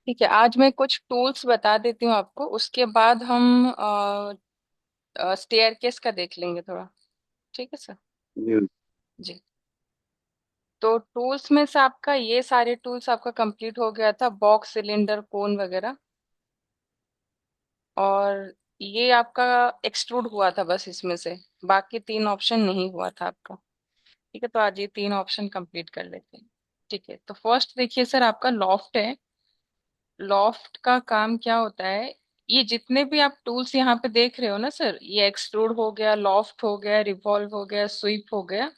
ठीक है, आज मैं कुछ टूल्स बता देती हूँ आपको। उसके बाद हम स्टेयरकेस का देख लेंगे थोड़ा। ठीक है सर। जी। जी। तो टूल्स में से आपका ये सारे टूल्स आपका कंप्लीट हो गया था, बॉक्स, सिलेंडर, कोन वगैरह। और ये आपका एक्सट्रूड हुआ था बस इसमें से। बाकी तीन ऑप्शन नहीं हुआ था आपका। ठीक है, तो आज ये तीन ऑप्शन कंप्लीट कर लेते हैं। ठीक है, तो फर्स्ट देखिए सर, आपका लॉफ्ट है। लॉफ्ट का काम क्या होता है? ये जितने भी आप टूल्स यहाँ पे देख रहे हो ना सर, ये एक्सट्रूड हो गया, लॉफ्ट हो गया, रिवॉल्व हो गया, स्वीप हो गया।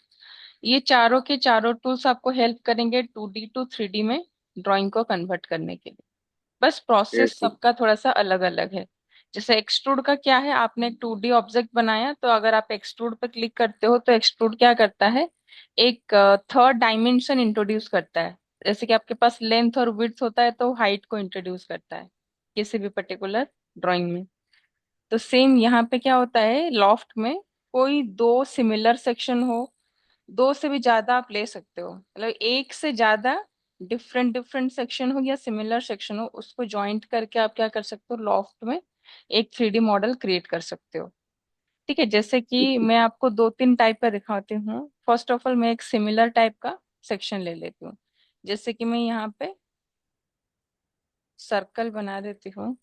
ये चारों के चारों टूल्स आपको हेल्प करेंगे 2D टू 3D में ड्राइंग को कन्वर्ट करने के लिए। बस ये प्रोसेस तो सबका थोड़ा सा अलग अलग है। जैसे एक्सट्रूड का क्या है, आपने एक 2D ऑब्जेक्ट बनाया, तो अगर आप एक्सट्रूड पर क्लिक करते हो तो एक्सट्रूड क्या करता है, एक थर्ड डायमेंशन इंट्रोड्यूस करता है। जैसे कि आपके पास लेंथ और विड्थ होता है, तो हाइट को इंट्रोड्यूस करता है किसी भी पर्टिकुलर ड्राइंग में। तो सेम यहाँ पे क्या होता है, लॉफ्ट में कोई दो सिमिलर सेक्शन हो, दो से भी ज्यादा आप ले सकते हो, मतलब एक से ज्यादा डिफरेंट डिफरेंट सेक्शन हो या सिमिलर सेक्शन हो, उसको जॉइंट करके आप क्या कर सकते हो, लॉफ्ट में एक 3D मॉडल क्रिएट कर सकते हो। ठीक है, जैसे कि मैं आपको दो तीन टाइप का दिखाती हूँ। फर्स्ट ऑफ ऑल मैं एक सिमिलर टाइप का सेक्शन ले लेती हूँ। जैसे कि मैं यहाँ पे सर्कल बना देती हूँ।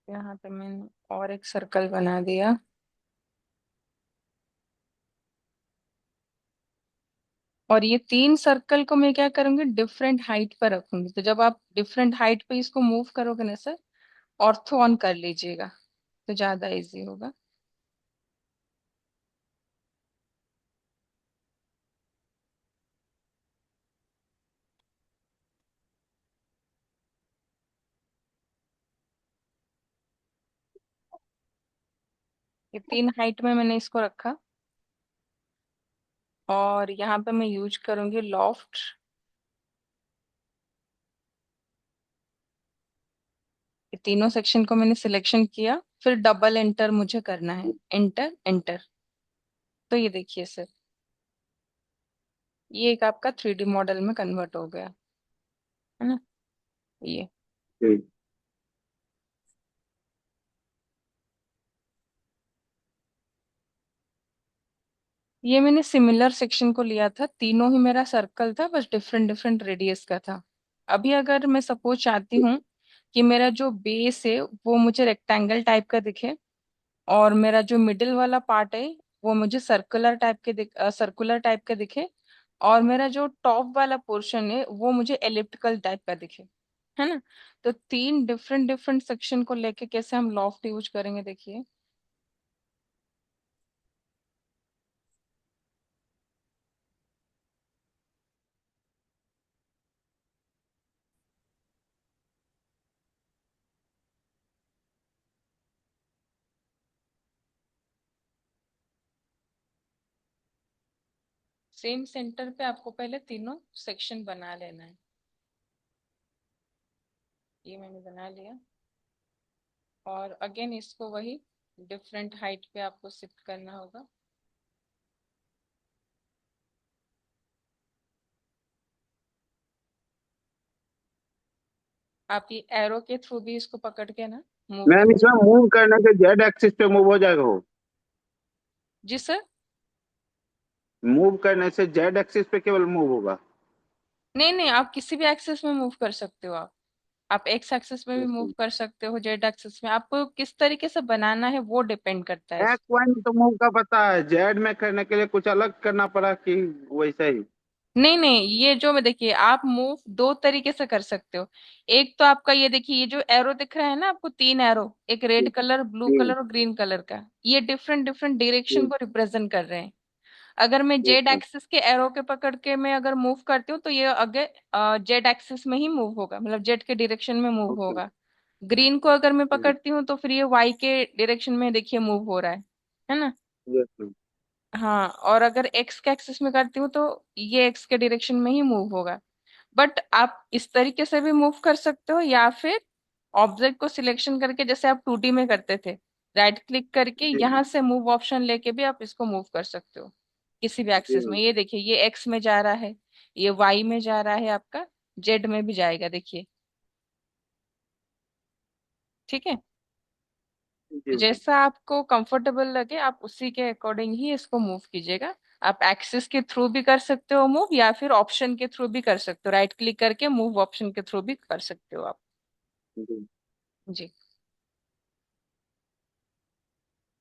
यहाँ पे मैंने और एक सर्कल बना दिया। और ये तीन सर्कल को मैं क्या करूंगी, डिफरेंट हाइट पर रखूंगी। तो जब आप डिफरेंट हाइट पे इसको मूव करोगे ना सर, ऑर्थो ऑन कर लीजिएगा तो ज्यादा इजी होगा। ये तीन हाइट में मैंने इसको रखा। और यहाँ पे मैं यूज करूंगी लॉफ्ट। ये तीनों सेक्शन को मैंने सिलेक्शन किया, फिर डबल एंटर मुझे करना है, एंटर एंटर। तो ये देखिए सर, ये एक आपका 3D मॉडल में कन्वर्ट हो गया, है ना। ये जी। ये मैंने सिमिलर सेक्शन को लिया था, तीनों ही मेरा सर्कल था, बस डिफरेंट डिफरेंट रेडियस का था। अभी अगर मैं सपोज चाहती हूँ कि मेरा जो बेस है वो मुझे रेक्टेंगल टाइप का दिखे, और मेरा जो मिडिल वाला पार्ट है वो मुझे सर्कुलर टाइप का दिखे, और मेरा जो टॉप वाला पोर्शन है वो मुझे एलिप्टिकल टाइप का दिखे, है ना। तो तीन डिफरेंट डिफरेंट सेक्शन को लेके कैसे हम लॉफ्ट यूज करेंगे, देखिए। सेम सेंटर पे आपको पहले तीनों सेक्शन बना लेना है। ये मैंने बना लिया। और अगेन इसको वही डिफरेंट हाइट पे आपको शिफ्ट करना होगा। आप ये एरो के थ्रू भी इसको पकड़ के ना मूव मैम, कर। इसमें मूव करने से जेड एक्सिस पे मूव हो जाएगा वो? जी सर। मूव करने से जेड एक्सिस पे केवल मूव होगा? नहीं नहीं, आप किसी भी एक्सेस में मूव कर सकते हो। आप एक्स एक्सिस में भी मूव जैसे कर सकते हो, जेड एक्सिस में। आपको किस तरीके से बनाना है वो डिपेंड करता है। एक्स वाई में तो मूव का पता है, जेड में करने के लिए कुछ अलग करना पड़ा कि वैसा ही? नहीं नहीं, ये जो मैं देखिए, आप मूव दो तरीके से कर सकते हो। एक तो आपका ये देखिए, ये जो एरो दिख रहा है ना आपको, तीन एरो, एक रेड जी। कलर, ब्लू जी। कलर और ग्रीन कलर का, ये डिफरेंट डिफरेंट डायरेक्शन जी। को रिप्रेजेंट कर रहे हैं। अगर मैं जी जेड सर। एक्सिस के एरो के पकड़ के मैं अगर मूव करती हूँ तो ये आगे जेड एक्सिस में ही मूव होगा, मतलब जेड के डायरेक्शन में मूव ओके। होगा। ग्रीन को अगर मैं जी। पकड़ती हूँ तो फिर ये वाई के डायरेक्शन में देखिए मूव हो रहा है ना। Yes sir. हाँ, और अगर एक्स के एक्सिस में करती हूँ तो ये एक्स के डायरेक्शन में ही मूव होगा। बट आप इस तरीके से भी मूव कर सकते हो, या फिर ऑब्जेक्ट को सिलेक्शन करके, जैसे आप 2D में करते थे, राइट क्लिक करके जी यहाँ से मूव ऑप्शन लेके भी आप इसको मूव कर सकते हो किसी भी एक्सिस में। जी ये देखिए, ये एक्स में जा रहा है, ये वाई में जा रहा है, आपका जेड में भी जाएगा, देखिए। ठीक है। तो जी जैसा आपको कंफर्टेबल लगे आप उसी के अकॉर्डिंग ही इसको मूव कीजिएगा। आप एक्सिस के थ्रू भी कर सकते हो मूव, या फिर ऑप्शन के थ्रू भी कर सकते हो, राइट क्लिक करके मूव ऑप्शन के थ्रू भी कर सकते हो आप। जी। जी।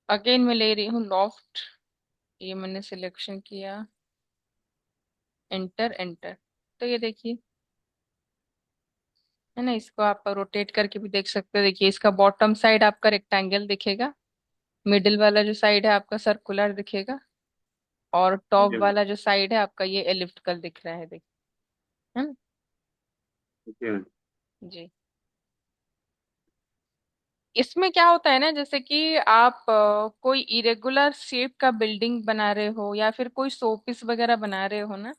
अगेन मैं ले रही हूँ लॉफ्ट, ये मैंने सिलेक्शन किया, एंटर एंटर। तो ये देखिए, है ना, इसको आप रोटेट करके भी देख सकते हो। देखिए, इसका बॉटम साइड आपका रेक्टेंगल दिखेगा, मिडिल वाला जो साइड है आपका सर्कुलर दिखेगा, और टॉप जी वाला जो साइड है आपका ये एलिप्टिकल दिख रहा है, देखिए। है ना। जी जी। इसमें क्या होता है ना, जैसे कि आप कोई इरेगुलर शेप का बिल्डिंग बना रहे हो, या फिर कोई शोपीस वगैरह बना रहे हो ना,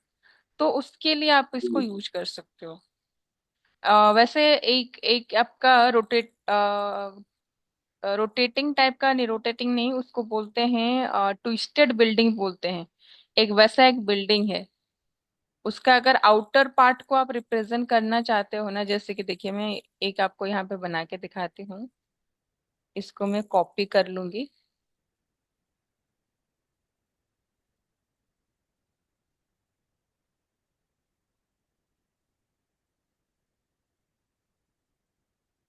तो उसके लिए आप इसको जी यूज कर सकते हो। वैसे एक एक आपका रोटेटिंग टाइप का नहीं, रोटेटिंग नहीं, उसको बोलते हैं ट्विस्टेड बिल्डिंग बोलते हैं। एक वैसा एक बिल्डिंग है, उसका अगर आउटर पार्ट को आप रिप्रेजेंट करना चाहते हो ना, जैसे कि देखिए मैं एक आपको यहाँ पे बना के दिखाती हूँ। इसको मैं कॉपी कर लूंगी।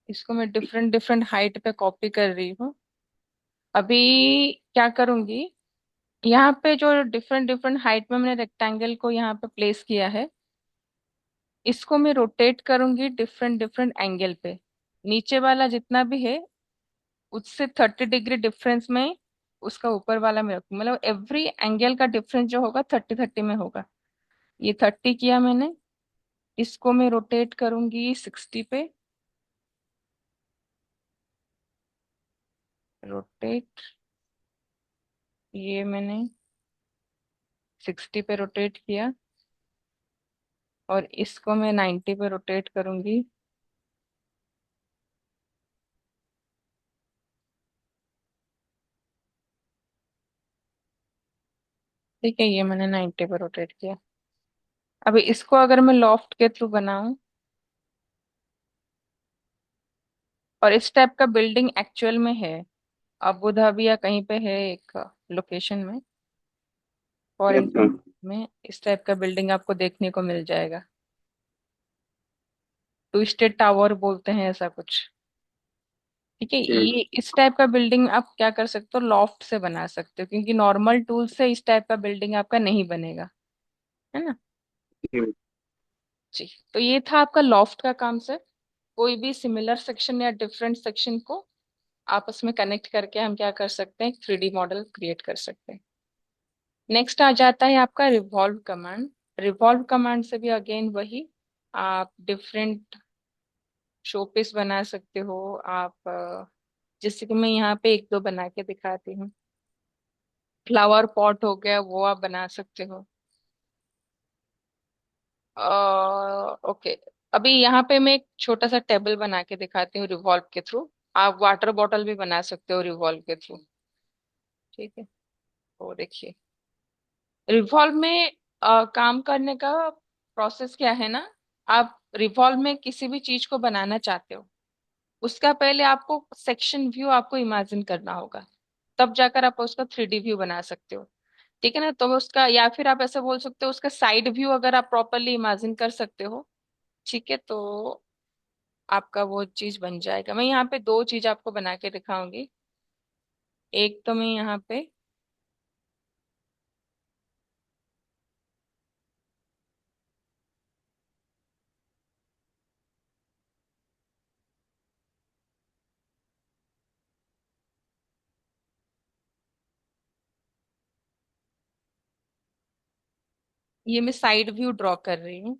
इसको मैं डिफरेंट डिफरेंट हाइट पे कॉपी कर रही हूँ। अभी क्या करूंगी, यहाँ पे जो डिफरेंट डिफरेंट हाइट में मैंने रेक्टेंगल को यहाँ पे प्लेस किया है, इसको मैं रोटेट करूंगी डिफरेंट डिफरेंट एंगल पे। नीचे वाला जितना भी है उससे 30 डिग्री डिफरेंस में उसका ऊपर वाला में रखूँ, मतलब एवरी एंगल का डिफरेंस जो होगा 30 30 में होगा। ये 30 किया मैंने। इसको मैं रोटेट करूंगी 60 पे। रोटेट, ये मैंने 60 पे रोटेट किया, और इसको मैं 90 पे रोटेट करूंगी। ठीक है, ये मैंने 90 पे रोटेट किया। अभी इसको अगर मैं लॉफ्ट के थ्रू बनाऊं, और इस टाइप का बिल्डिंग एक्चुअल में है अबू धाबी या कहीं पे है एक लोकेशन में, फॉरेन अच्छा। में, इस टाइप का बिल्डिंग आपको देखने को मिल जाएगा। ट्विस्टेड टावर बोलते हैं ऐसा कुछ। ठीक है, जी ये इस टाइप का बिल्डिंग आप क्या कर सकते हो, लॉफ्ट से बना सकते हो, क्योंकि नॉर्मल टूल से इस टाइप का बिल्डिंग आपका नहीं बनेगा। है ना। जी जी। तो ये था आपका लॉफ्ट का काम सर। कोई भी सिमिलर सेक्शन या डिफरेंट सेक्शन को आपस में कनेक्ट करके हम क्या कर सकते हैं, 3D मॉडल क्रिएट कर सकते हैं। नेक्स्ट आ जाता है आपका रिवॉल्व कमांड। रिवॉल्व कमांड से भी अगेन वही, आप डिफरेंट शोपीस बना सकते हो। आप जैसे कि मैं यहाँ पे एक दो बना के दिखाती हूँ। फ्लावर पॉट हो गया, वो आप बना सकते हो। ओके। अभी यहाँ पे मैं एक छोटा सा टेबल बना के दिखाती हूँ रिवॉल्व के थ्रू। आप वाटर बॉटल भी बना सकते हो रिवॉल्व के थ्रू। ठीक है। वो देखिए, रिवॉल्व में काम करने का प्रोसेस क्या है ना, आप रिवॉल्व में किसी भी चीज को बनाना चाहते हो, उसका पहले आपको सेक्शन व्यू आपको इमेजिन करना होगा, तब जाकर आप उसका 3D व्यू बना सकते हो। ठीक है ना। तो उसका, या फिर आप ऐसा बोल सकते हो उसका साइड व्यू अगर आप प्रॉपरली इमेजिन कर सकते हो, ठीक है, तो आपका वो चीज बन जाएगा। मैं यहाँ पे दो चीज आपको बना के दिखाऊंगी। एक तो मैं यहाँ पे, ये मैं साइड व्यू ड्रॉ कर रही हूँ।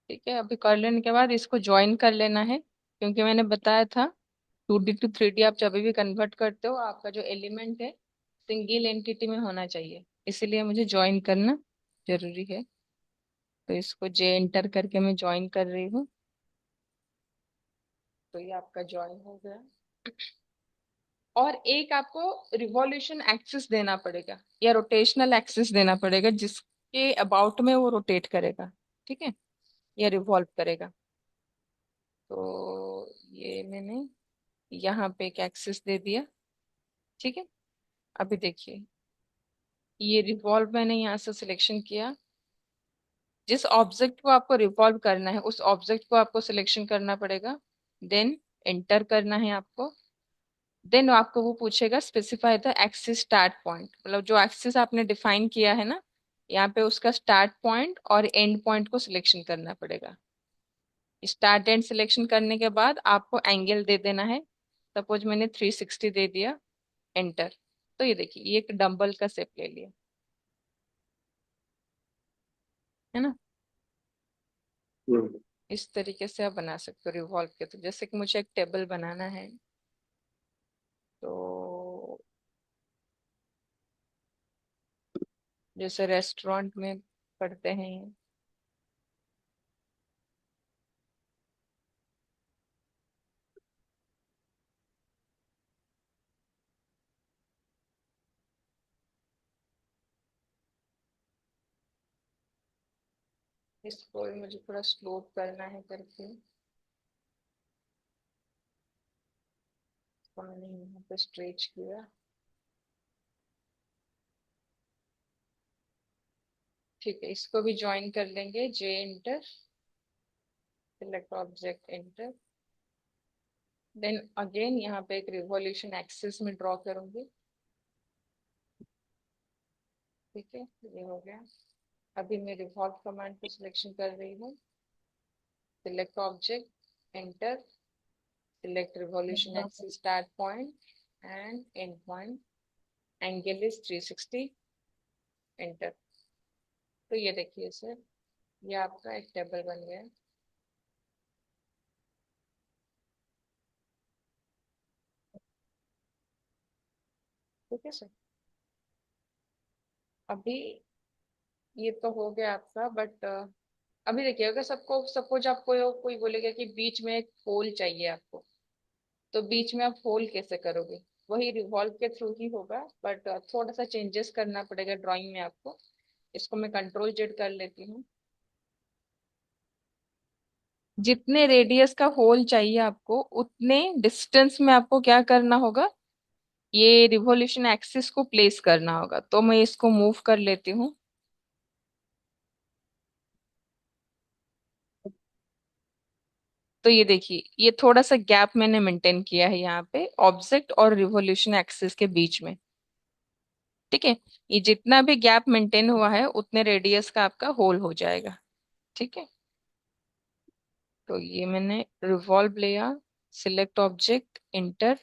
ठीक है, अभी कर लेने के बाद इसको ज्वाइन कर लेना है, क्योंकि मैंने बताया था 2D टू 3D आप जब भी कन्वर्ट करते हो आपका जो एलिमेंट है सिंगल एंटिटी में होना चाहिए, इसीलिए मुझे ज्वाइन करना जरूरी है। तो इसको जे एंटर करके मैं ज्वाइन कर रही हूँ। तो ये आपका ज्वाइन हो गया। और एक आपको रिवॉल्यूशन एक्सिस देना पड़ेगा या रोटेशनल एक्सिस देना पड़ेगा, जिसके अबाउट में वो रोटेट करेगा, ठीक है, या रिवॉल्व करेगा। तो ये मैंने यहाँ पे एक एक्सिस दे दिया, ठीक है। अभी देखिए, ये रिवॉल्व मैंने यहाँ से सिलेक्शन किया। जिस ऑब्जेक्ट को आपको रिवॉल्व करना है उस ऑब्जेक्ट को आपको सिलेक्शन करना पड़ेगा, देन एंटर करना है आपको। देन आपको वो पूछेगा specify the axis start point, मतलब जो एक्सिस आपने डिफाइन किया है ना, यहाँ पे उसका स्टार्ट पॉइंट और एंड पॉइंट को सिलेक्शन करना पड़ेगा। स्टार्ट एंड सिलेक्शन करने के बाद आपको एंगल दे देना है। सपोज मैंने 360 दे दिया, एंटर। तो ये देखिए, ये एक डंबल का शेप ले लिया, है ना। हम्म। इस तरीके से आप बना सकते हो रिवॉल्व के। तो जैसे कि मुझे एक टेबल बनाना है, तो जैसे रेस्टोरेंट में पढ़ते हैं, इसको भी मुझे थोड़ा स्लोप करना है करके, तो मैंने यहाँ पे स्ट्रेच किया। ठीक है, इसको भी ज्वाइन कर लेंगे, J enter, select object, enter. Then again यहाँ पे एक रिवॉल्यूशन एक्सिस में ड्रॉ करूंगी, ठीक है, ये हो गया। अभी मैं रिवॉल्व कमांड को सिलेक्शन कर रही हूँ, select object, enter, select revolution axis start point and and point, angle is 360, enter. तो ये देखिए सर, ये आपका एक टेबल बन गया। ठीक है सर। अभी ये तो हो गया आपका, बट अभी देखिए, अगर सबको सपोज आपको कोई बोलेगा कि बीच में एक होल चाहिए आपको, तो बीच में आप होल कैसे करोगे? वही रिवॉल्व के थ्रू ही होगा, बट थोड़ा सा चेंजेस करना पड़ेगा ड्राइंग में आपको। इसको मैं कंट्रोल जेड कर लेती हूँ। जितने रेडियस का होल चाहिए आपको, उतने डिस्टेंस में आपको क्या करना होगा, ये रिवॉल्यूशन एक्सिस को प्लेस करना होगा। तो मैं इसको मूव कर लेती हूँ। तो ये देखिए, ये थोड़ा सा गैप मैंने मेंटेन किया है यहाँ पे ऑब्जेक्ट और रिवॉल्यूशन एक्सिस के बीच में, ठीक है। ये जितना भी गैप मेंटेन हुआ है उतने रेडियस का आपका होल हो जाएगा, ठीक है। तो ये मैंने रिवॉल्व लिया, select object, inter,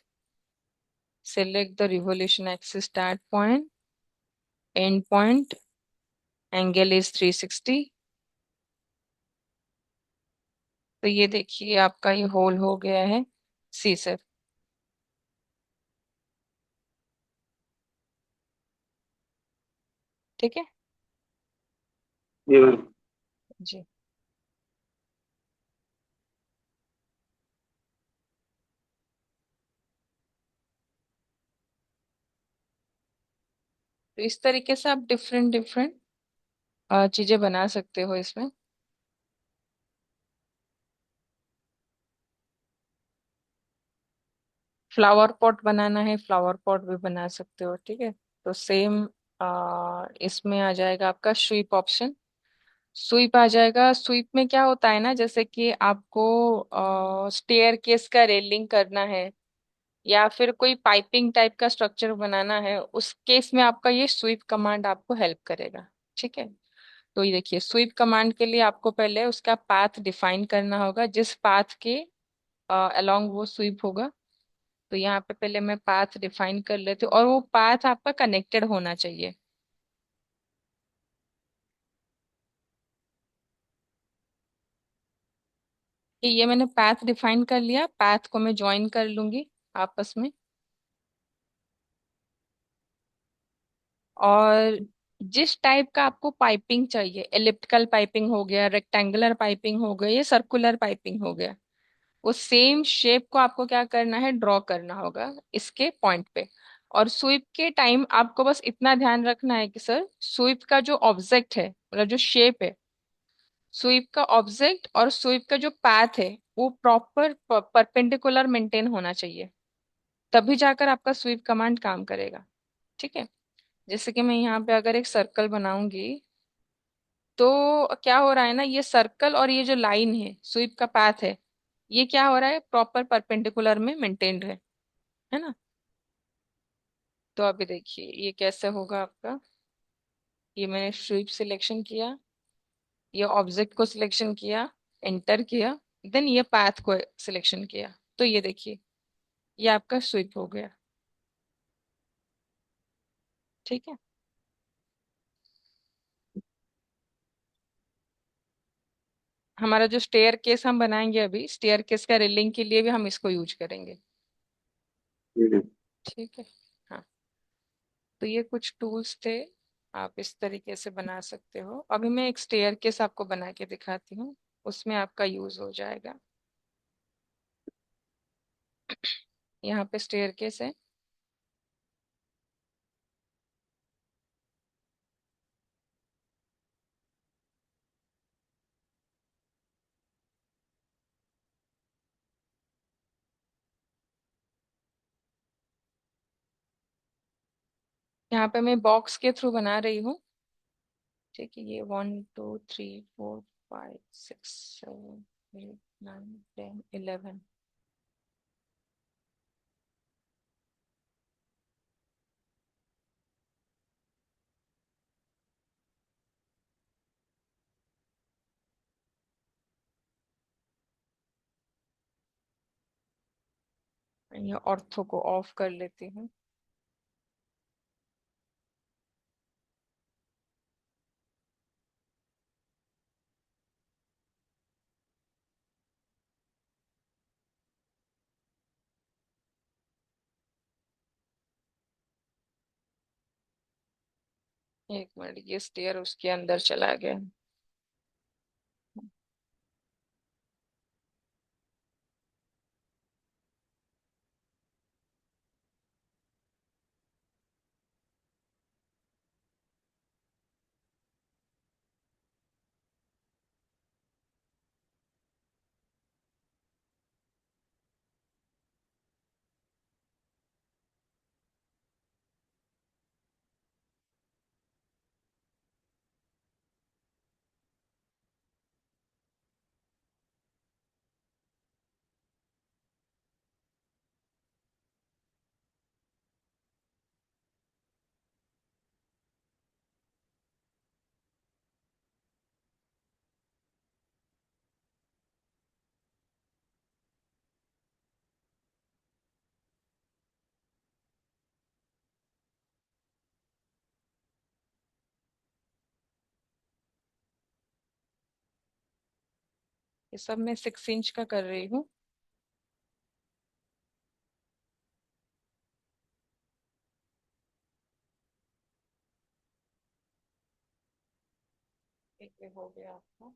select the revolution axis start point, and point, angle is 360। तो ये देखिए, आपका ये होल हो गया है, सी सर, ठीक है जी मैम। जी। तो इस तरीके से आप डिफरेंट डिफरेंट चीजें बना सकते हो इसमें। फ्लावर पॉट बनाना है, फ्लावर पॉट भी बना सकते हो, ठीक है। तो सेम इसमें आ जाएगा आपका स्वीप ऑप्शन। स्वीप आ जाएगा। स्वीप में क्या होता है ना, जैसे कि आपको स्टेयर केस का रेलिंग करना है, या फिर कोई पाइपिंग टाइप का स्ट्रक्चर बनाना है, उस केस में आपका ये स्वीप कमांड आपको हेल्प करेगा, ठीक है। तो ये देखिए, स्वीप कमांड के लिए आपको पहले उसका पाथ डिफाइन करना होगा, जिस पाथ के अलोंग वो स्वीप होगा। तो यहाँ पे पहले मैं पाथ डिफाइन कर लेती हूँ, और वो पाथ आपका कनेक्टेड होना चाहिए। कि ये मैंने पाथ डिफाइन कर लिया, पाथ को मैं ज्वाइन कर लूंगी आपस में। और जिस टाइप का आपको पाइपिंग चाहिए, एलिप्टिकल पाइपिंग हो गया, रेक्टेंगुलर पाइपिंग हो गया, ये सर्कुलर पाइपिंग हो गया, वो सेम शेप को आपको क्या करना है, ड्रॉ करना होगा इसके पॉइंट पे। और स्वीप के टाइम आपको बस इतना ध्यान रखना है कि सर स्वीप का जो ऑब्जेक्ट है, मतलब जो शेप है, स्वीप का ऑब्जेक्ट और स्वीप का जो पाथ है वो प्रॉपर परपेंडिकुलर मेंटेन होना चाहिए, तभी जाकर आपका स्वीप कमांड काम करेगा। ठीक है। जैसे कि मैं यहाँ पे अगर एक सर्कल बनाऊंगी, तो क्या हो रहा है ना, ये सर्कल और ये जो लाइन है, स्वीप का पाथ है, ये क्या हो रहा है, प्रॉपर परपेंडिकुलर में मेंटेन्ड है ना। तो अभी देखिए ये कैसे होगा आपका। ये मैंने स्वीप सिलेक्शन किया, ये ऑब्जेक्ट को सिलेक्शन किया, एंटर किया, देन ये पाथ को सिलेक्शन किया, तो ये देखिए ये आपका स्वीप हो गया। ठीक है। हमारा जो स्टेयर केस हम बनाएंगे, अभी स्टेयर केस का रेलिंग के लिए भी हम इसको यूज करेंगे। हम्म। ठीक है। हाँ, तो ये कुछ टूल्स थे, आप इस तरीके से बना सकते हो। अभी मैं एक स्टेयर केस आपको बना के दिखाती हूँ, उसमें आपका यूज हो जाएगा। यहाँ पे स्टेयर केस है। यहाँ पे मैं बॉक्स के थ्रू बना रही हूँ। ठीक है, ये 1 2 3 4 5 6 7 8 9 10 11। ये ऑर्थो को ऑफ कर लेती हूँ। एक मिनट, ये स्टेयर उसके अंदर चला गया। ये सब मैं 6 इंच का कर रही हूँ। एक ये हो गया आपका।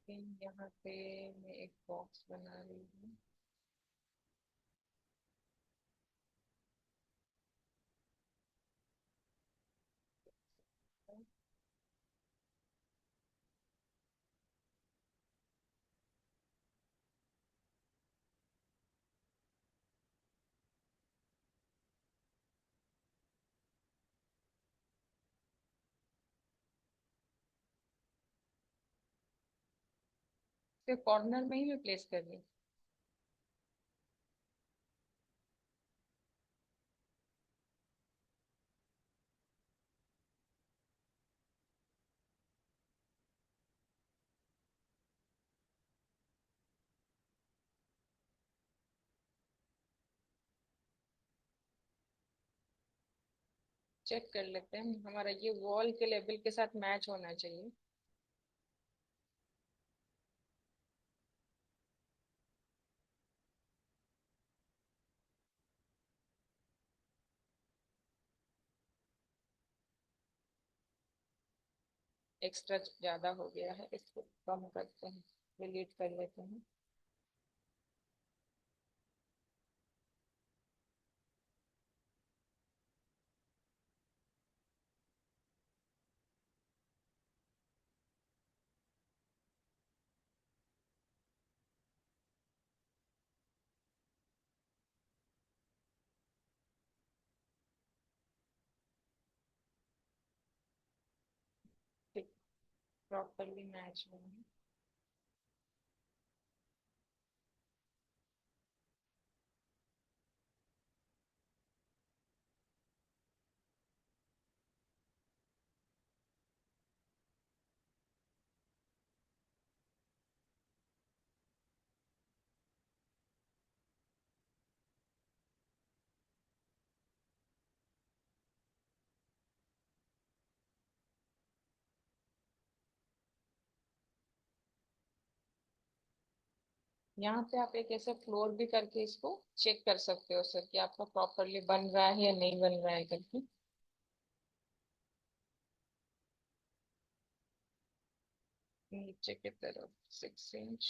फिर यहाँ पे मैं एक बॉक्स बना रही हूँ। फिर कॉर्नर में ही मैं प्लेस कर रही हूँ। चेक कर लेते हैं, हमारा ये वॉल के लेवल के साथ मैच होना चाहिए। एक्स्ट्रा ज्यादा हो गया है, इसको कम करते हैं, डिलीट कर लेते हैं। ठीक, प्रॉपरली मैच हुआ है। यहाँ पे आप एक ऐसे फ्लोर भी करके इसको चेक कर सकते हो सर कि आपका प्रॉपरली बन रहा है या नहीं बन रहा है करके। नीचे की तरफ 6 इंच,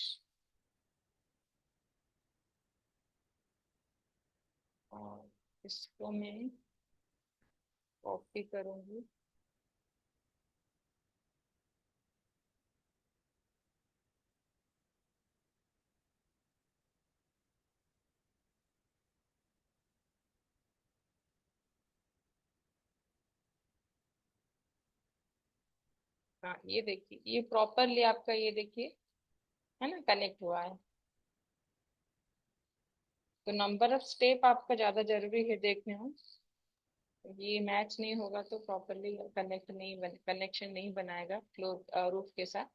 और इसको मैं कॉपी करूंगी। हाँ ये देखिए, ये प्रॉपरली आपका, ये देखिए, है ना, कनेक्ट हुआ है। तो नंबर ऑफ स्टेप आपका ज्यादा जरूरी है देखने में। ये मैच नहीं होगा तो प्रॉपरली कनेक्शन नहीं बनाएगा फ्लोर रूफ के साथ।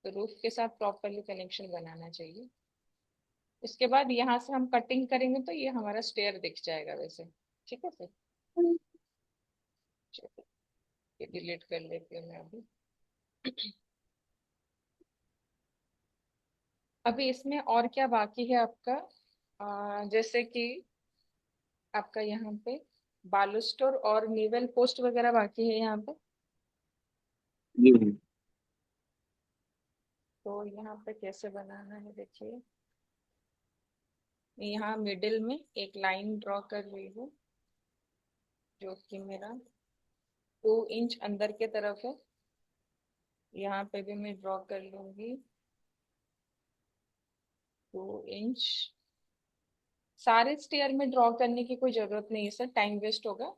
तो रूफ के साथ प्रॉपरली कनेक्शन बनाना चाहिए। इसके बाद यहाँ से हम कटिंग करेंगे तो ये हमारा स्टेयर दिख जाएगा वैसे। ठीक है सर, चलिए, ये डिलीट कर लेती हूँ मैं अभी। अभी इसमें और क्या बाकी है आपका, जैसे कि आपका यहाँ पे बालुस्टोर और निवेल पोस्ट वगैरह बाकी है यहाँ पे। जी। तो यहाँ पे कैसे बनाना है देखिए, यहाँ मिडिल में एक लाइन ड्रॉ कर रही हूँ, जो कि मेरा 2 इंच अंदर के तरफ है। यहाँ पे भी मैं ड्रॉ कर लूंगी 2 इंच। सारे स्टेयर में ड्रॉ करने की कोई जरूरत नहीं है सर, टाइम वेस्ट होगा।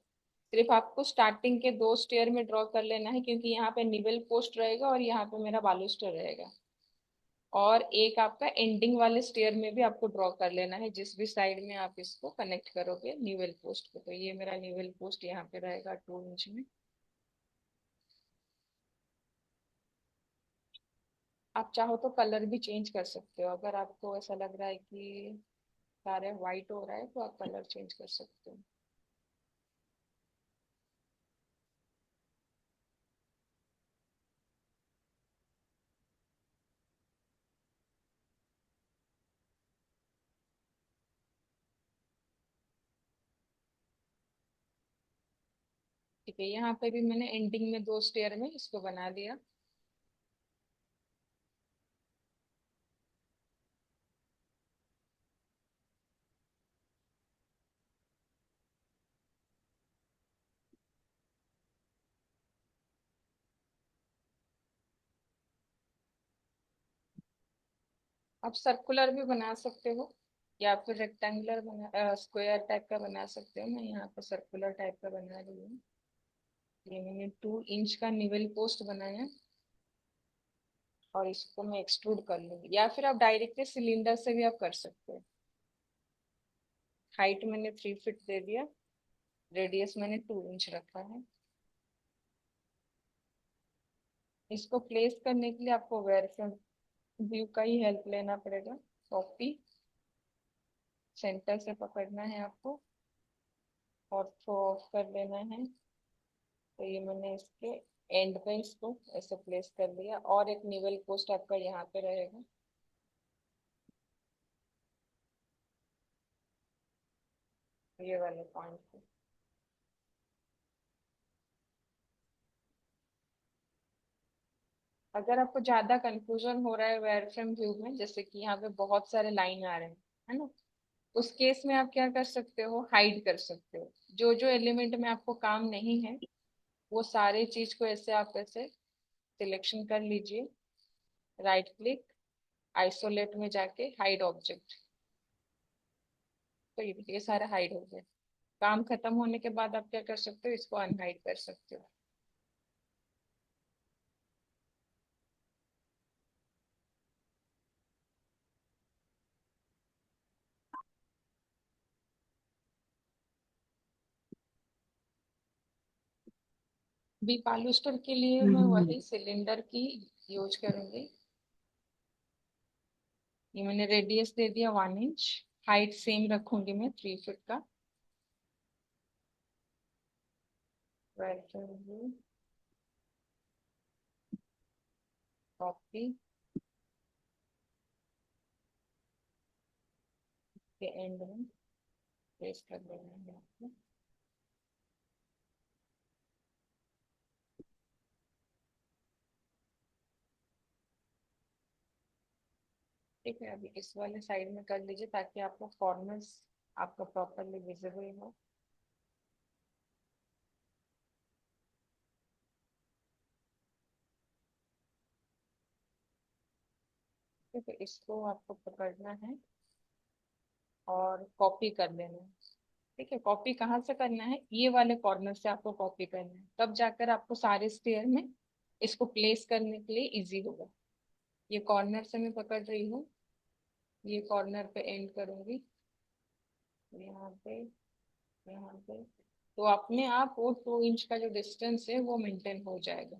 सिर्फ आपको स्टार्टिंग के 2 स्टेयर में ड्रॉ कर लेना है, क्योंकि यहाँ पे निवेल पोस्ट रहेगा और यहाँ पे मेरा बालूस्टर रहेगा। और एक आपका एंडिंग वाले स्टेयर में भी आपको ड्रॉ कर लेना है, जिस भी साइड में आप इसको कनेक्ट करोगे निवेल पोस्ट को। तो ये मेरा निवेल पोस्ट यहाँ पे रहेगा 2 इंच में। आप चाहो तो कलर भी चेंज कर सकते हो, अगर आपको ऐसा लग रहा है कि सारे व्हाइट हो रहा है तो आप कलर चेंज कर सकते हो। ठीक है, यहाँ पे भी मैंने एंडिंग में 2 स्टेयर में इसको बना दिया। आप सर्कुलर भी बना सकते हो, या फिर रेक्टेंगुलर बना, स्क्वायर टाइप का बना सकते हो। मैं यहाँ पे सर्कुलर टाइप का बना रही हूँ। ये मैंने 2 इंच का निवेल पोस्ट बनाया, और इसको मैं एक्सट्रूड कर लूंगी, या फिर आप डायरेक्टली सिलेंडर से भी आप कर सकते हो। हाइट मैंने 3 फीट दे दिया, रेडियस मैंने 2 इंच रखा है। इसको प्लेस करने के लिए आपको वेयर फ्रंट व्यू का ही हेल्प लेना पड़ेगा। कॉपी, सेंटर से पकड़ना है आपको, और थ्रो ऑफ कर लेना है। तो ये मैंने इसके एंड पे इसको ऐसे प्लेस कर लिया, और एक निवेल पोस्ट आपका यहाँ पे रहेगा, ये वाले पॉइंट पे। अगर आपको ज्यादा कंफ्यूजन हो रहा है वायरफ्रेम व्यू में, जैसे कि यहाँ पे बहुत सारे लाइन आ रहे हैं, है ना, उस केस में आप क्या कर सकते हो, हाइड कर सकते हो। जो जो एलिमेंट में आपको काम नहीं है वो सारे चीज को ऐसे आप ऐसे सिलेक्शन कर लीजिए, राइट क्लिक, आइसोलेट में जाके हाइड ऑब्जेक्ट, तो ये सारे हाइड हो गए। काम खत्म होने के बाद आप क्या कर सकते हो, इसको अनहाइड कर सकते हो। बी पालिस्टर के लिए मैं हम्म। वही सिलेंडर की यूज करूंगी। ये मैंने रेडियस दे दिया 1 इंच, हाइट सेम रखूंगी मैं 3 फीट का। कॉपी के एंड में पेस्ट कर देना है आपको। ठीक है, अभी इस वाले साइड में कर लीजिए ताकि आपको कॉर्नर्स आपका प्रॉपरली विजिबल हो। ठीक है, इसको आपको पकड़ना है और कॉपी कर लेना है। ठीक है, कॉपी कहाँ से करना है, ये वाले कॉर्नर से आपको कॉपी करना है, तब जाकर आपको सारे स्टेयर में इसको प्लेस करने के लिए इजी होगा। ये कॉर्नर से मैं पकड़ रही हूँ, ये कॉर्नर पे एंड करूंगी, यहाँ पे, यहाँ पे। तो अपने आप वो 2 इंच का जो डिस्टेंस है वो मेंटेन हो जाएगा।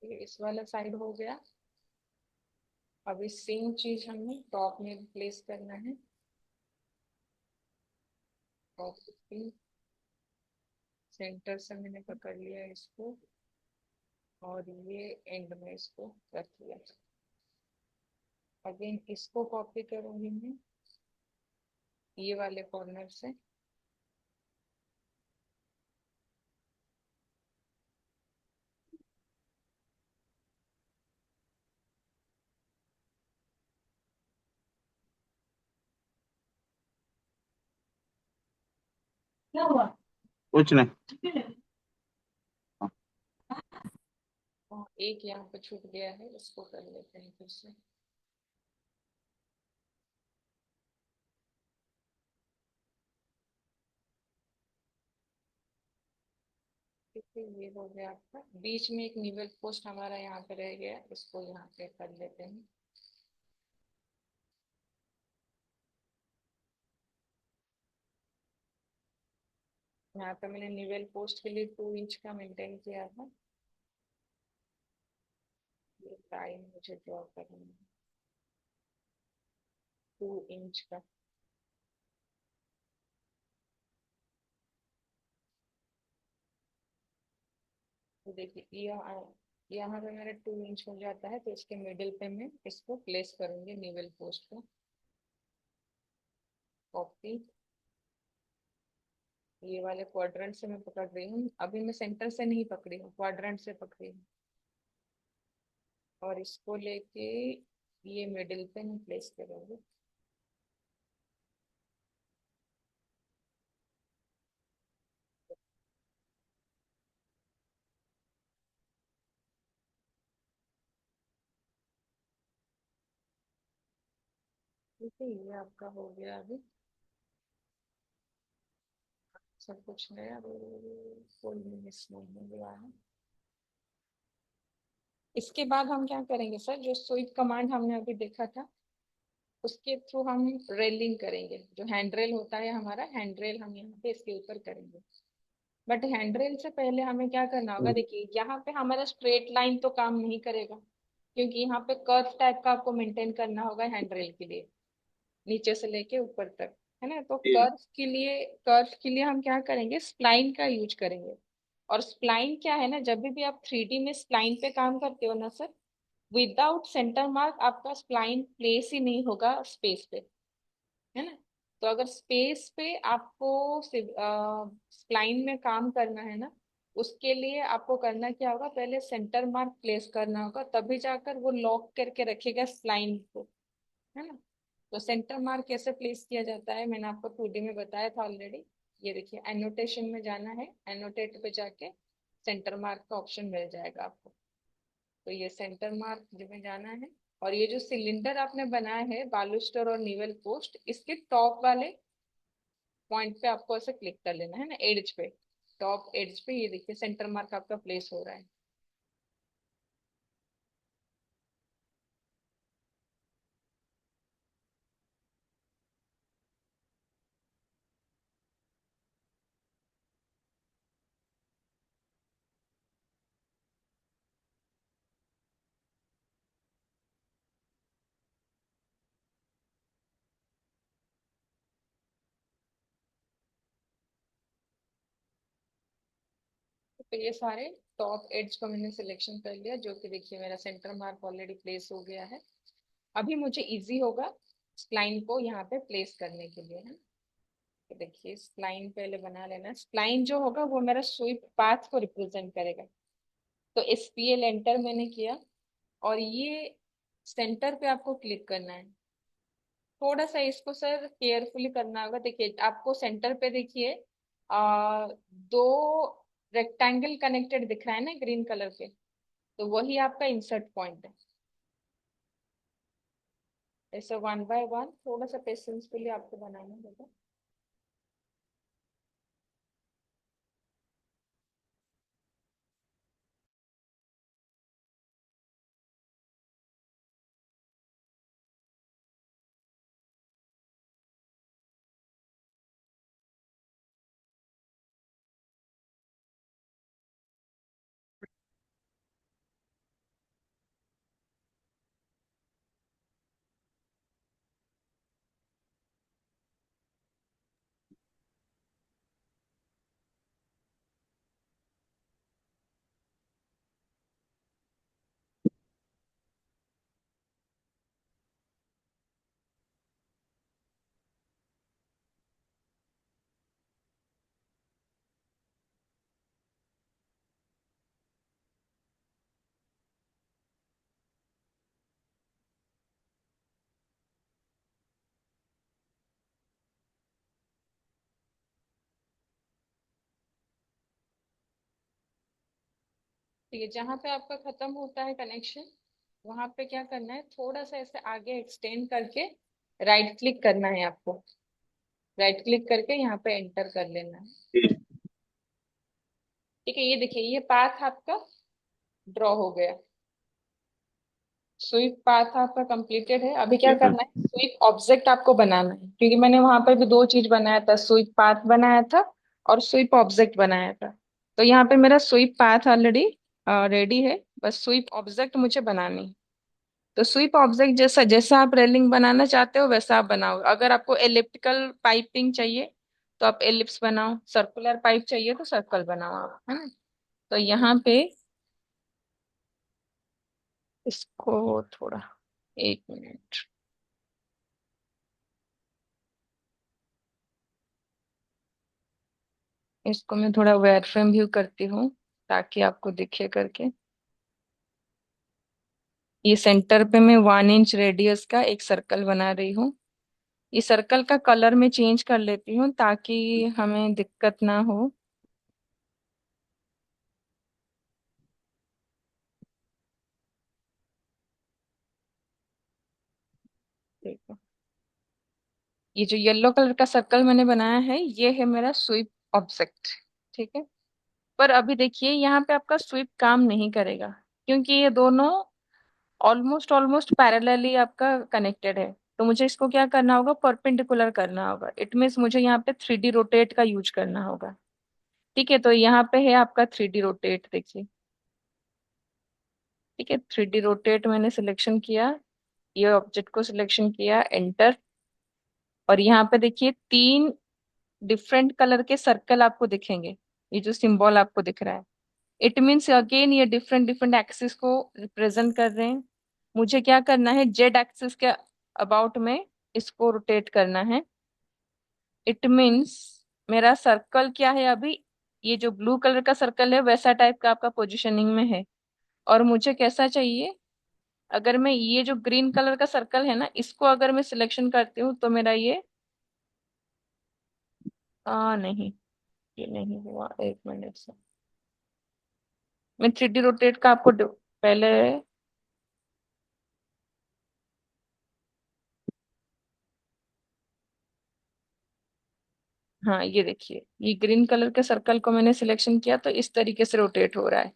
ये इस वाला साइड हो गया। अब इस सेम चीज हमें टॉप में प्लेस करना है। टॉप पे सेंटर से मैंने पकड़ लिया इसको, और ये एंड में इसको रख लिया। अगेन इसको कॉपी करूंगी मैं, ये वाले कॉर्नर से। क्या हुआ? कुछ नहीं। और एक यहाँ पे छूट गया है, इसको कर लेते हैं फिर से। ठीक है, ये हो गया आपका। बीच में एक निवल पोस्ट हमारा यहाँ पे रह गया, इसको यहाँ पे कर लेते हैं। यहाँ पे मैंने निवेल पोस्ट के लिए 2 इंच का मेंटेन किया था। ये टाइम मुझे ड्रॉ करना है 2 इंच का। तो देखिए यहाँ पे मेरा 2 इंच हो जाता है, तो इसके मिडिल पे मैं इसको प्लेस करूंगी निवेल पोस्ट को। कॉपी, ये वाले क्वाड्रेंट से मैं पकड़ रही हूँ, अभी मैं सेंटर से नहीं पकड़ी हूँ, क्वाड्रेंट से पकड़ी हूँ। और इसको लेके ये मिडिल पे मैं प्लेस करूंगी। ठीक है, ये आपका हो गया अभी सब कुछ नया, कोई मिस नहीं हुआ है। इसके बाद हम क्या करेंगे सर, जो स्वीप कमांड हमने अभी देखा था उसके थ्रू हम रेलिंग करेंगे। जो हैंड रेल होता है हमारा, हैंड रेल हम यहाँ पे इसके ऊपर करेंगे। बट हैंड रेल से पहले हमें क्या करना होगा, देखिए यहाँ पे हमारा स्ट्रेट लाइन तो काम नहीं करेगा, क्योंकि यहाँ पे कर्व टाइप का आपको मेंटेन करना होगा हैंड रेल के लिए, नीचे से लेके ऊपर तक, है ना। तो कर्व के लिए हम क्या करेंगे, स्प्लाइन का यूज करेंगे। और स्प्लाइन क्या है ना, जब भी आप 3D में स्प्लाइन पे काम करते हो ना सर, विदाउट सेंटर मार्क आपका स्प्लाइन प्लेस ही नहीं होगा स्पेस पे, है ना। तो अगर स्पेस पे आपको स्प्लाइन में काम करना है ना, उसके लिए आपको करना क्या होगा, पहले सेंटर मार्क प्लेस करना होगा, तभी जाकर वो लॉक करके रखेगा स्प्लाइन को, है ना। तो सेंटर मार्क कैसे प्लेस किया जाता है मैंने आपको 2D में बताया था ऑलरेडी। ये देखिए, एनोटेशन में जाना है, एनोटेट पे जाके सेंटर मार्क का ऑप्शन मिल जाएगा आपको। तो ये सेंटर मार्क में जाना है, और ये जो सिलेंडर आपने बनाया है बालूस्टर और निवेल पोस्ट, इसके टॉप वाले पॉइंट पे आपको ऐसे क्लिक कर लेना है ना, एड्ज पे, टॉप एड्ज पे, ये देखिए सेंटर मार्क आपका प्लेस हो रहा है। तो ये सारे टॉप एड्ज को मैंने सिलेक्शन कर लिया, जो कि देखिए मेरा सेंटर मार्क ऑलरेडी प्लेस हो गया है। अभी मुझे इजी होगा स्प्लाइन को यहाँ पे प्लेस करने के लिए, है। तो देखिए, स्प्लाइन पहले बना लेना, स्प्लाइन जो होगा वो मेरा स्वीप पाथ को रिप्रेजेंट करेगा। तो SPL एंटर मैंने किया, और ये सेंटर पे आपको क्लिक करना है। थोड़ा सा इसको सर केयरफुली करना होगा। देखिए आपको सेंटर पे देखिए, दो रेक्टेंगल कनेक्टेड दिख रहा है ना ग्रीन कलर के, तो वही आपका इंसर्ट पॉइंट है। ऐसे 1 बाय 1 थोड़ा सा पेशेंसफुली आपको बनाना होगा। ठीक है, जहाँ पे आपका खत्म होता है कनेक्शन, वहां पे क्या करना है, थोड़ा सा ऐसे आगे एक्सटेंड करके राइट क्लिक करना है आपको। राइट क्लिक करके यहाँ पे एंटर कर लेना है। ठीक है, ये देखिए ये पाथ आपका ड्रॉ हो गया। स्वीप पाथ आपका कंप्लीटेड है। अभी क्या ये तो करना है, स्वीप ऑब्जेक्ट आपको बनाना है, क्योंकि मैंने वहां पर भी दो चीज बनाया था, स्वीप पाथ बनाया था और स्वीप ऑब्जेक्ट बनाया था। तो यहाँ पे मेरा स्वीप पाथ ऑलरेडी रेडी है, बस स्वीप ऑब्जेक्ट मुझे बनानी है। तो स्वीप ऑब्जेक्ट जैसा जैसा आप रेलिंग बनाना चाहते हो वैसा आप बनाओ। अगर आपको एलिप्टिकल पाइपिंग चाहिए तो आप एलिप्स बनाओ, सर्कुलर पाइप चाहिए तो सर्कल बनाओ आप, है ना। तो यहाँ पे इसको थोड़ा, 1 मिनट, इसको मैं थोड़ा वायरफ्रेम व्यू करती हूँ ताकि आपको दिखे करके। ये सेंटर पे मैं 1 इंच रेडियस का एक सर्कल बना रही हूँ। ये सर्कल का कलर मैं चेंज कर लेती हूँ ताकि हमें दिक्कत ना हो। देखो, ये जो येलो कलर का सर्कल मैंने बनाया है ये है मेरा स्वीप ऑब्जेक्ट। ठीक है, पर अभी देखिए यहाँ पे आपका स्वीप काम नहीं करेगा, क्योंकि ये दोनों ऑलमोस्ट ऑलमोस्ट पैरेलली आपका कनेक्टेड है। तो मुझे इसको क्या करना होगा, परपेंडिकुलर करना होगा। इट मीन्स मुझे यहाँ पे 3D रोटेट का यूज करना होगा। ठीक है, तो यहाँ पे है आपका 3D रोटेट, देखिए। ठीक है, 3D रोटेट मैंने सिलेक्शन किया, ये ऑब्जेक्ट को सिलेक्शन किया, एंटर। और यहाँ पे देखिए 3 डिफरेंट कलर के सर्कल आपको दिखेंगे, ये जो सिंबल आपको दिख रहा है, इट मीन्स अगेन ये डिफरेंट डिफरेंट एक्सिस को रिप्रेजेंट कर रहे हैं। मुझे क्या करना है, जेड एक्सिस के अबाउट में इसको रोटेट करना है। इट मीन्स मेरा सर्कल क्या है अभी, ये जो ब्लू कलर का सर्कल है वैसा टाइप का आपका पोजिशनिंग में है। और मुझे कैसा चाहिए, अगर मैं ये जो ग्रीन कलर का सर्कल है ना इसको अगर मैं सिलेक्शन करती हूँ तो मेरा ये नहीं, ये नहीं हुआ, एक मिनट से मैं 3D रोटेट का आपको पहले, हाँ ये देखिए ये ग्रीन कलर के सर्कल को मैंने सिलेक्शन किया तो इस तरीके से रोटेट हो रहा है।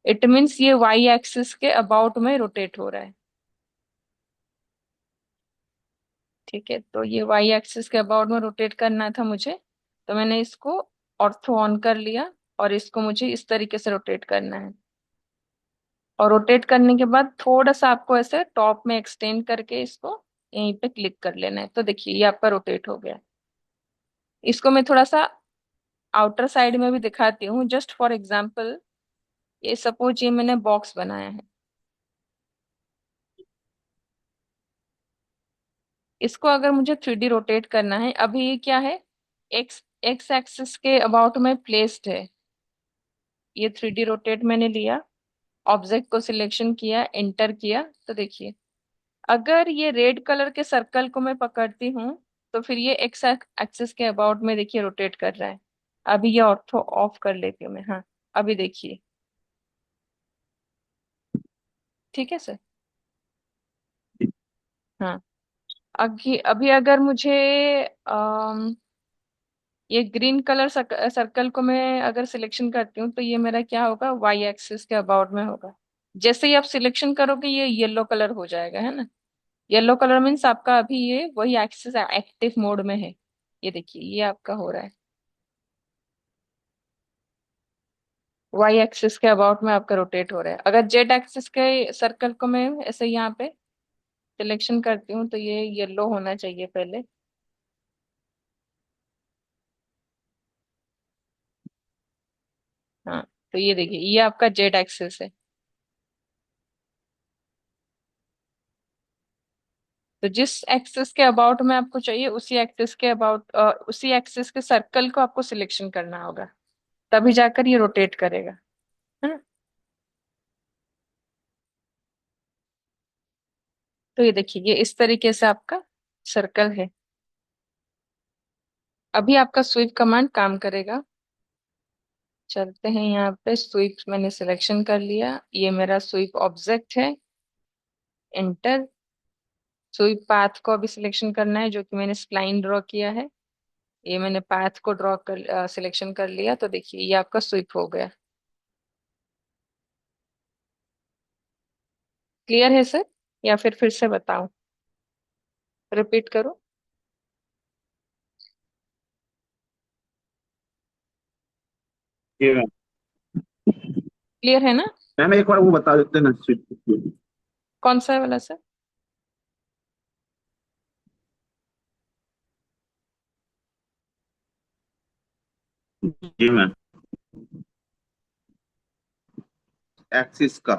इट मीन्स ये वाई एक्सिस के अबाउट में रोटेट हो रहा है। ठीक है, तो ये वाई एक्सिस के अबाउट में रोटेट करना था मुझे, तो मैंने इसको ऑर्थो ऑन कर लिया और इसको मुझे इस तरीके से रोटेट करना है। और रोटेट करने के बाद थोड़ा सा आपको ऐसे टॉप में एक्सटेंड करके इसको यहीं पे क्लिक कर लेना है, तो देखिए ये आपका रोटेट हो गया। इसको मैं थोड़ा सा आउटर साइड में भी दिखाती हूँ, जस्ट फॉर एग्जाम्पल। ये सपोज ये मैंने बॉक्स बनाया है, इसको अगर मुझे 3D रोटेट करना है, अभी ये क्या है, एक्स एक्स एक्सिस के अबाउट में प्लेस्ड है। ये 3D रोटेट मैंने लिया, ऑब्जेक्ट को सिलेक्शन किया, एंटर किया, तो देखिए अगर ये रेड कलर के सर्कल को मैं पकड़ती हूँ तो फिर ये एक्स एक्सिस के अबाउट में देखिए रोटेट कर रहा है। अभी ये ऑर्थो ऑफ कर लेती हूँ मैं, हाँ अभी देखिए, ठीक है सर। हाँ, अभी अभी अगर मुझे ये ग्रीन कलर सर्कल को मैं अगर सिलेक्शन करती हूँ तो ये मेरा क्या होगा, वाई एक्सिस के अबाउट में होगा। जैसे ही आप सिलेक्शन करोगे ये येलो कलर हो जाएगा, है ना। येलो कलर मीन्स आपका अभी ये वही एक्सिस एक्टिव मोड में है। ये देखिए ये आपका हो रहा है, वाई एक्सिस के अबाउट में आपका रोटेट हो रहा है। अगर जेड एक्सिस के सर्कल को मैं ऐसे यहाँ पे सिलेक्शन करती हूँ तो ये येलो होना चाहिए पहले। हाँ, तो ये देखिए ये आपका जेड एक्सिस है। तो जिस एक्सिस के अबाउट में आपको चाहिए उसी एक्सिस के अबाउट, उसी एक्सिस के सर्कल को आपको सिलेक्शन करना होगा, तभी जाकर ये रोटेट करेगा, है ना। तो ये देखिए ये इस तरीके से आपका सर्कल है। अभी आपका स्वीप कमांड काम करेगा। चलते हैं यहाँ पे, स्वीप मैंने सिलेक्शन कर लिया, ये मेरा स्वीप ऑब्जेक्ट है, एंटर। स्वीप पाथ को अभी सिलेक्शन करना है जो कि मैंने स्प्लाइन ड्रॉ किया है। ये मैंने पाथ को ड्रॉ कर सिलेक्शन कर लिया, तो देखिए ये आपका स्वीप हो गया। क्लियर है सर, या फिर से बताऊं, रिपीट करूं। जी मैम। क्लियर है ना। मैम एक बार वो बता देते ना स्विच। कौन सा वाला सर। जी मैम। एक्सिस का।